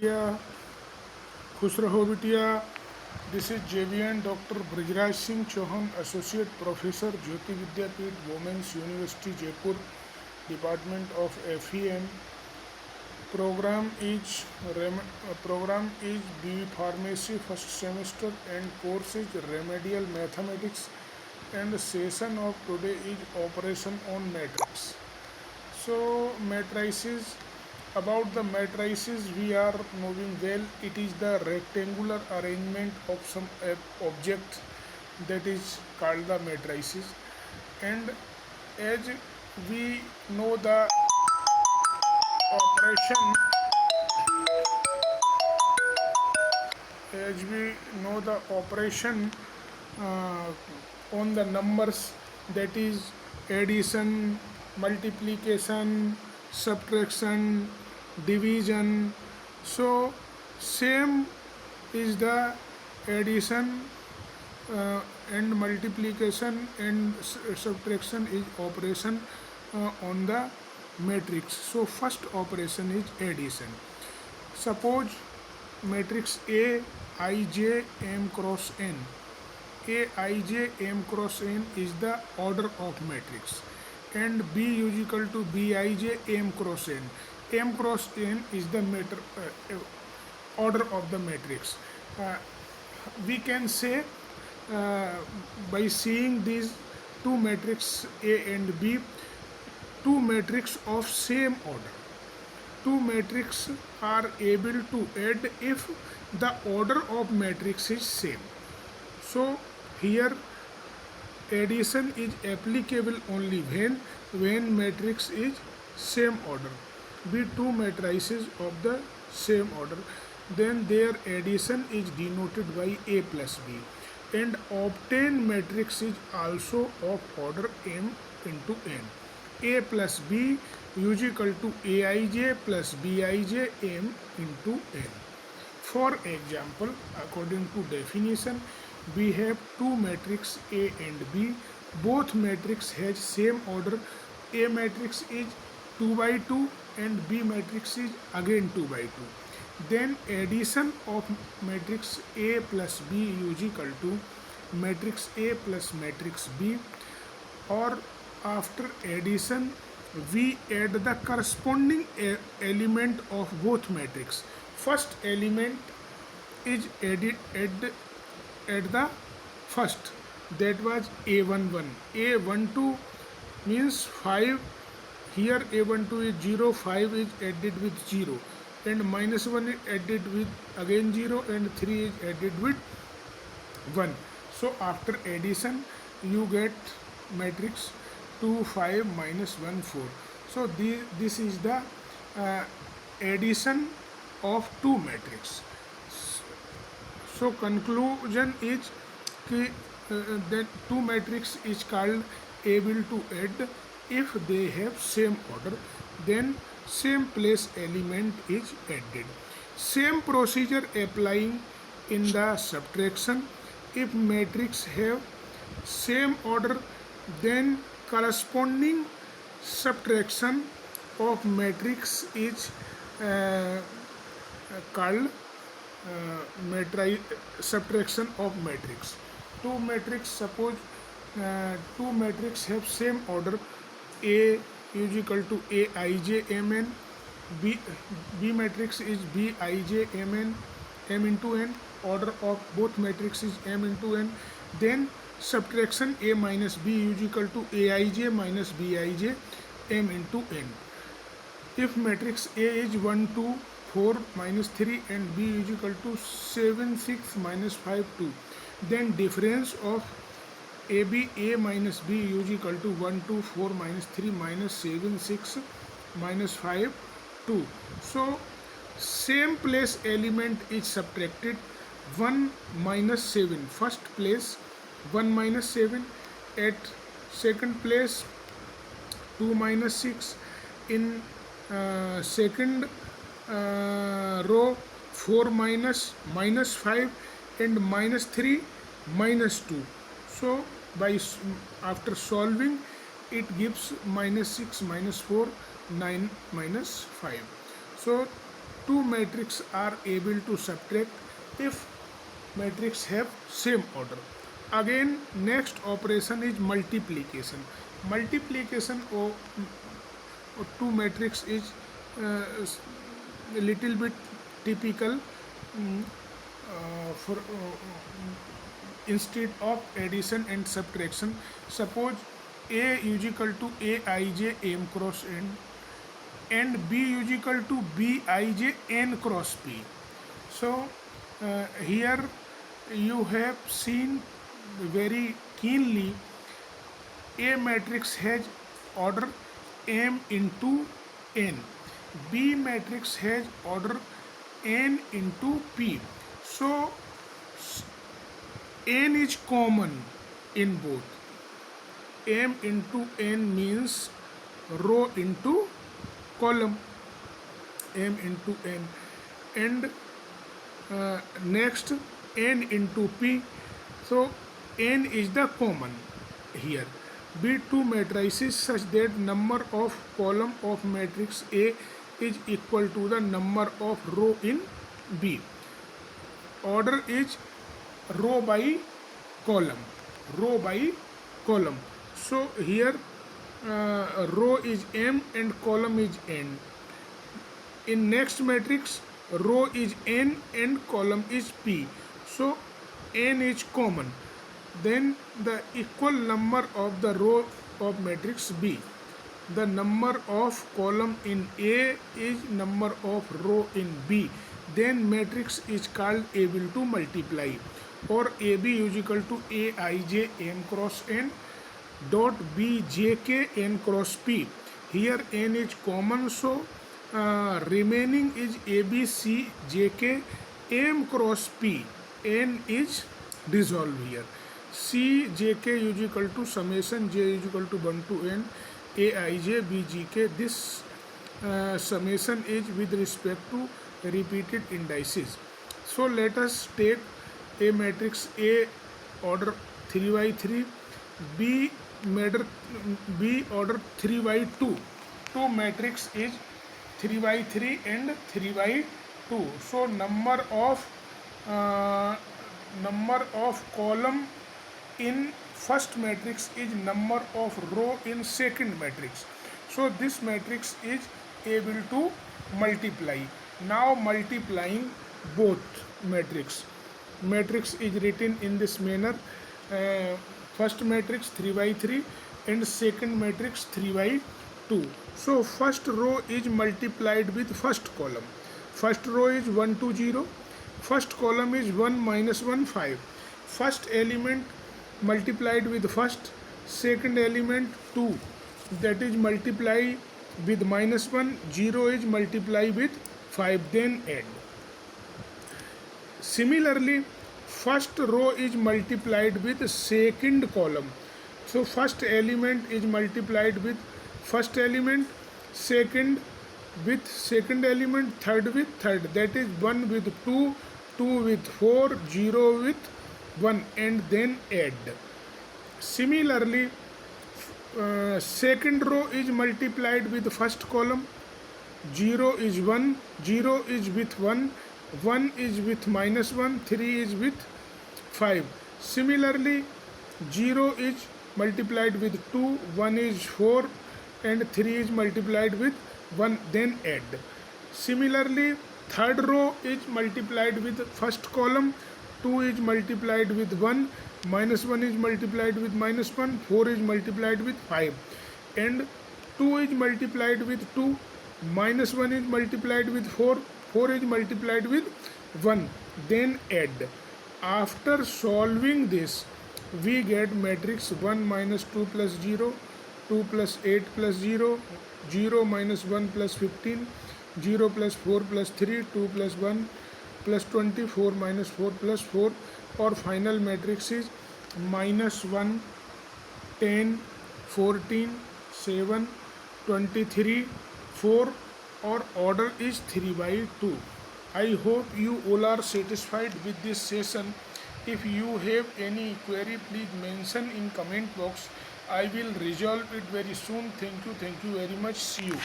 Yeah, खुश रहो बिटिया. This is JVN Dr. Brijraj Singh Chauhan, Associate Professor, Jyoti Vidyapeeth, Women's University, Jaipur, Department of FEM. Program is program is B Pharmacy first semester and course is Remedial Mathematics, and session of today is Operation on Matrix. So matrices, about the matrices we are moving well. It is the rectangular arrangement of some object that is called the matrices, and as we know the operation, as we know the operation uh, on the numbers, that is addition, multiplication, subtraction, division. So same is the addition and multiplication and subtraction is operation on the matrix. So first operation is addition. Suppose matrix A I J M cross n. A I J M cross n is the order of matrix, and B is equal to B I J M cross n. M cross n is the order of the matrix. Uh, we can say uh, by seeing these two matrices A and B, two matrices of same order. Two matrices are able to add if the order of matrix is same. So here addition is applicable only when matrix is same order, be two matrices of the same order, then their addition is denoted by A plus B, and obtained matrix is also of order m into n. A plus B is equal to Aij plus Bij m into n. For example, according to definition, we have two matrices A and B. Both matrix has same order. A matrix is 2 by 2 and B matrix is again 2 by 2. Then addition of matrix A plus B is equal to matrix A plus matrix B, or after addition we add the corresponding element of both matrix. First element is added at the first, that was A11. A12 means 5. Here A12 is 0, 5 is added with 0, and minus 1 is added with again 0, and 3 is added with 1. So after addition you get matrix 2 5 minus 1 4. So this is the uh, addition of two matrix. So conclusion is that two matrix is called able to add if they have same order, then same place element is added. Same procedure applying in the subtraction. If matrix have same order, then corresponding subtraction of matrix is uh, called subtraction of matrix. Two matrix, suppose two matrix have same order. A is equal to Aij Mn, B matrix is Bij Mn, M into n. Order of both matrix is M into n. Then subtraction A minus B is equal to Aij minus Bij M into n. If matrix A is 1 2 4 minus 3 and B is equal to 7 6 minus 5 2, then difference of AB A minus B is equal to 1 2 4 minus 3 minus 7 6 minus 5 2. So same place element is subtracted. 1 minus 7, first place 1 minus 7, at second place 2 minus 6, in second row 4 minus 5 and minus 3 minus 2. So by after solving it gives minus 6 minus 4 9 minus 5. So two matrices are able to subtract if matrix have same order. Again, next operation is multiplication. Multiplication of two matrix is a little bit typical for instead of addition and subtraction. Suppose a is equal to aij m cross n and b is equal to bij n cross p. So here you have seen very keenly a matrix has order m into n, b matrix has order n into p. So n is common in both. M into n means row into column, m into n, and next n into p. So n is the common here. Be two matrices such that number of column of matrix A is equal to the number of row in B. Order is row by column, row by column. So here row is m and column is n. In next matrix, row is n and column is p. So n is common. Then the equal number of the row of matrix B. The number of column in A is number of row in B. Then matrix is called able to multiply, or AB is equal to Aij m cross n dot Bjk n cross P. Here n is common, so remaining is ABCJK m cross P. N is dissolved here. Cjk is equal to summation j is equal to 1 to n Aij Bgk. This summation is with respect to repeated indices. So let us take a matrix A order 3 by 3, B order 3 by 2. Two matrix is 3 by 3 and 3 by 2. So number of column in first matrix is number of row in second matrix. So this matrix is able to multiply. Now multiplying both matrix. Matrix is written in this manner. First matrix 3 by 3 and second matrix 3 by 2. So first row is multiplied with first column. First row is 1 to 0. First column is 1 minus 1 5. First element multiplied with first, second element 2, that is multiply with minus 1, 0 is multiply with 5, then add. Similarly, first row is multiplied with second column. So first element is multiplied with first element, second with second element, third with third, that is 1 with 2, 2 with 4, 0 with 1, and then add. Similarly, second row is multiplied with first column. 0 is 1, 0 is with 1, 1 is with minus 1, 3 is with 5. Similarly, 0 is multiplied with 2, 1 is 4, and 3 is multiplied with 1, then add. Similarly, third row is multiplied with first column, 2 is multiplied with 1, minus 1 is multiplied with minus 1, 4 is multiplied with 5, and 2 is multiplied with 2, minus 1 is multiplied with 4, 4 is multiplied with 1, then add. After solving this, we get matrix 1 minus 2 plus 0, 2 plus 8 plus 0, 0 minus 1 plus 15, 0 plus 4 plus 3, 2 plus 1 plus 24 minus 4 plus 4, or final matrix is minus 1, 10, 14, 7, 23, 4, or order is 3 by 2. I hope you all are satisfied with this session. If you have any query, please mention in comment box. I will resolve it very soon. Thank you very much. See you.